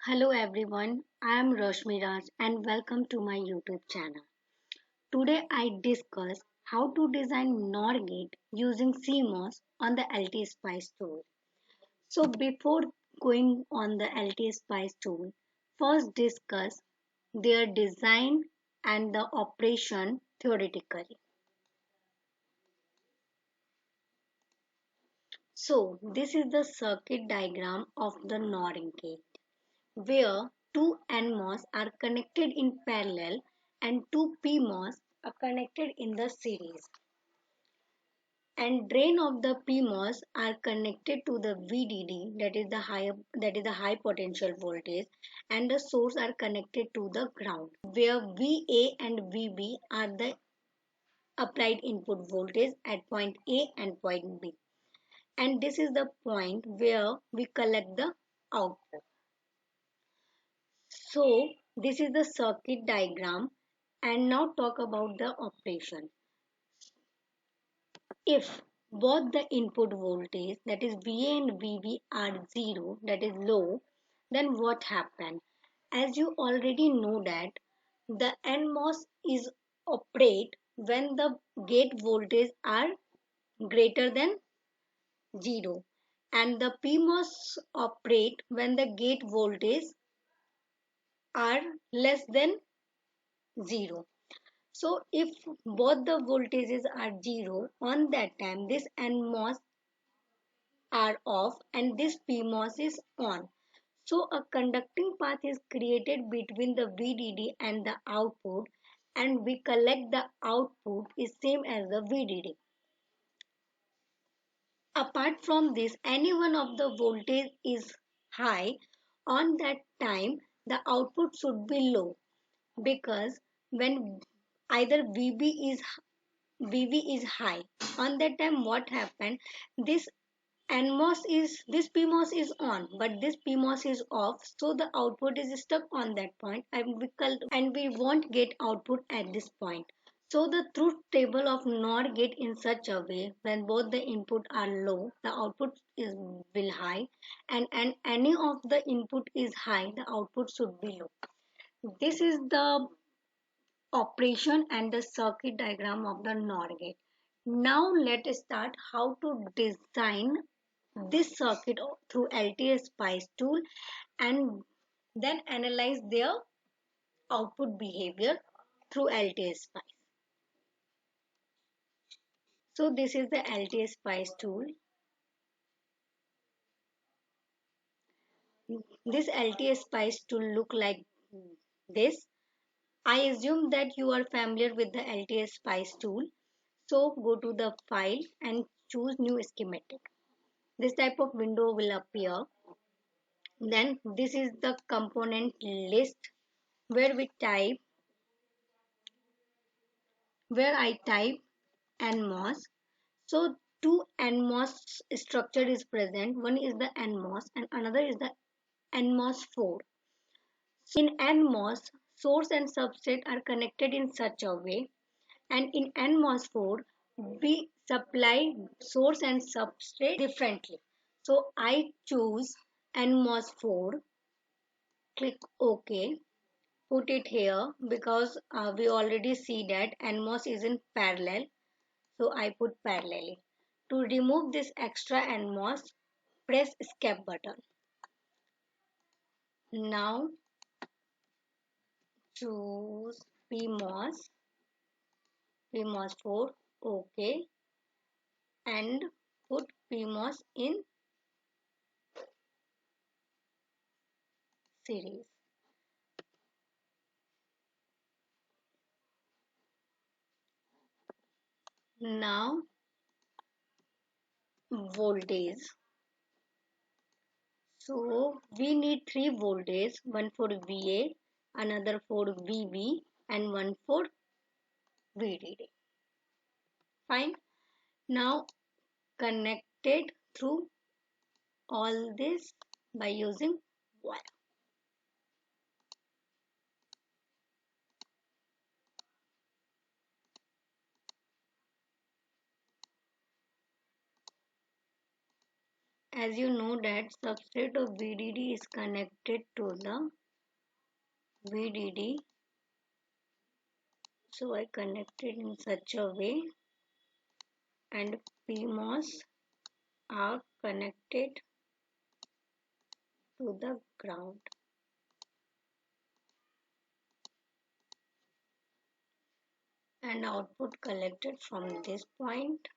Hello everyone, I am Roshmi Raj and welcome to my YouTube channel. Today I discuss how to design NOR gate using CMOS on the LT Spice tool. So before going on the LT Spice tool, first discuss their design and the operation theoretically. So this is the circuit diagram of the NOR gate, where two NMOS are connected in parallel and two PMOS are connected in the series. And drain of the PMOS are connected to the VDD, that is the high potential voltage, and the source are connected to the ground, where VA and VB are the applied input voltage at point A and point B. And this is the point where we collect the output. So this is the circuit diagram, and now talk about the operation. If both the input voltage, that is VA and VB, are zero, that is low, then what happen? As you already know that the NMOS is operate when the gate voltage are greater than 0, and the PMOS operate when the gate voltage are less than 0. So if both the voltages are 0, on that time this NMOS are off and this PMOS is on. So a conducting path is created between the VDD and the output, and we collect the output is same as the VDD. Apart from this, any one of the voltage is high, on that time the output should be low, because when either VB is high, on that time what happened, this this PMOS is on, but this PMOS is off, so the output is stuck on that point, and we won't get output at this point. So the truth table of NOR gate in such a way, when both the input are low, the output is will high, and any of the input is high, the output should be low. This is the operation and the circuit diagram of the NOR gate. Now let us start how to design this circuit through LTS Spice tool, and then analyze their output behavior through LTS Spice. So this is the LTS Spice tool. This LTS Spice tool look like this. I assume that you are familiar with the LTS Spice tool. So go to the file and choose new schematic. This type of window will appear. Then this is the component list, where I type NMOS. So two NMOS structure is present. One is the NMOS and another is the NMOS 4. In NMOS, source and substrate are connected in such a way, and in NMOS 4, we supply source and substrate differently. So I choose NMOS 4, click OK, put it here, because we already see that NMOS is in parallel. So I put parallelly. To remove this extra NMOS, press escape button. Now choose PMOS 4, OK, and put PMOS in series. Now voltage. So we need three voltage, one for VA, another for VB, and one for VDD. Fine. Now connected through all this by using wire. As you know that substrate of VDD is connected to the VDD. So I connected in such a way, and PMOS are connected to the ground. And output collected from this point.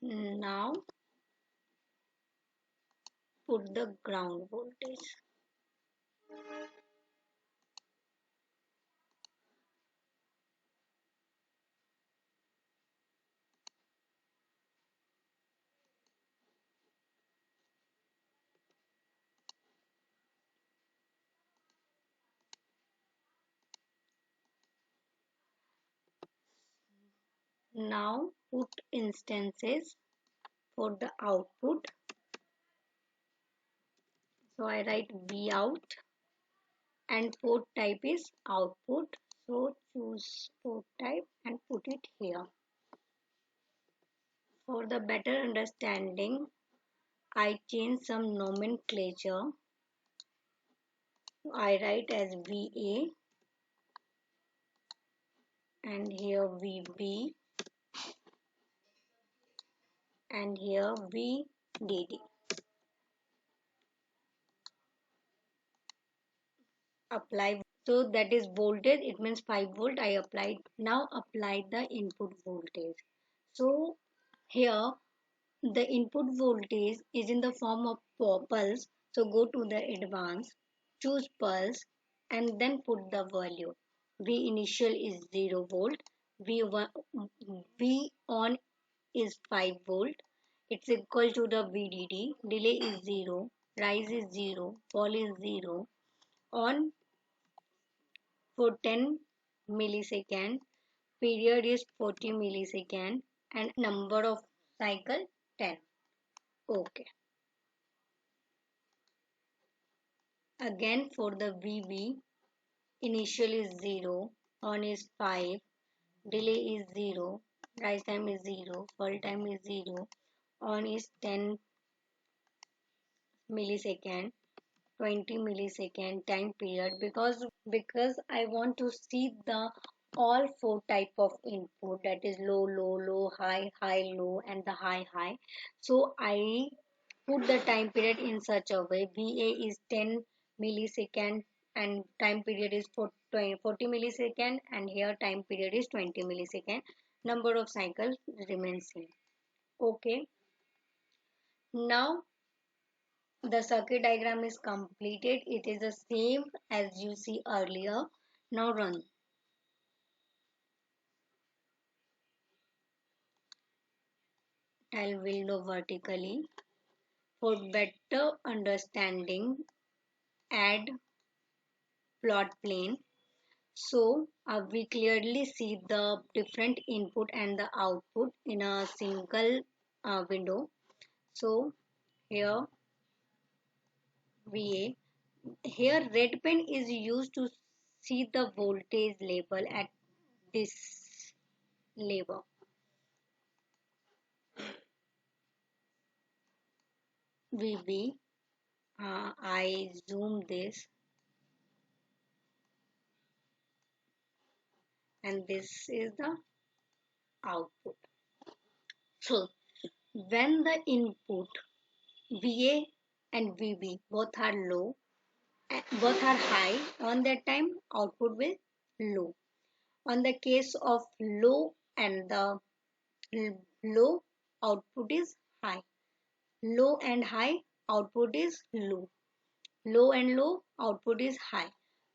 Now put the ground voltage. Now put instances for the output. So I write V out and port type is output. So choose port type and put it here. For the better understanding, I change some nomenclature. I write as VA and here VB and here VDD. Apply. So that is voltage. It means 5 volt. I applied. Now apply the input voltage. So here the input voltage is in the form of pulse. So go to the advanced, choose pulse and then put the value. V initial is 0 volt. V on is 5 volt. It's equal to the VDD. Delay is 0. Rise is 0. Fall is 0. On for 10 millisecond. Period is 40 millisecond. And number of cycle 10. Okay. Again for the VB, initial is 0, on is 5, delay is 0, rise time is 0, fall time is 0, on is 10 millisecond, 20 millisecond time period because I want to see the all four type of input, that is low low low high high low and the high high. So I put the time period in such a way. VA is 10 millisecond and time period is 40 millisecond, and here time period is 20 millisecond. Number of cycles remains same. Okay. Now the circuit diagram is completed. It is the same as you see earlier. Now run. Tile window vertically. For better understanding, add plot plane. So we clearly see the different input and the output in a single window. So here VA. Here red pen is used to see the voltage label at this level. VB. I zoom this, and this is the output. So when the input VA and VB both are low, both are high, on that time output will low. On the case of low and the low, output is high. Low and high, output is low. Low and low, output is high.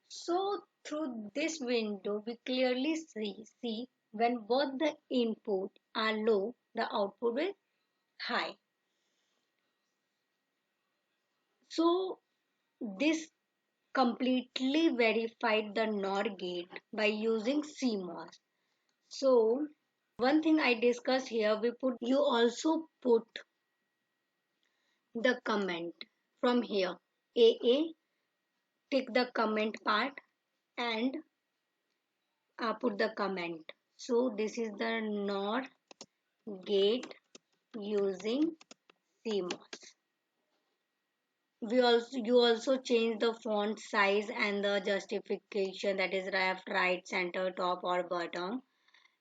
So through this window we clearly see when both the input are low, the output is high. So this completely verified the NOR gate by using CMOS. So one thing I discussed here, you also put the comment from here. AA, tick the comment part and put the comment. So this is the NOR gate using CMOS. You also change the font size and the justification, that is left, right, center, top or bottom,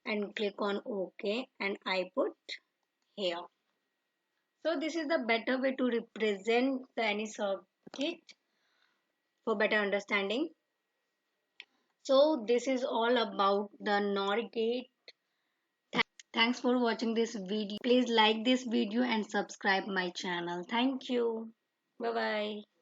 and click on OK, and I put here. So this is the better way to represent any circuit for better understanding. So this is all about the NOR gate. Thanks for watching this video. Please like this video and subscribe my channel. Thank you. Bye bye.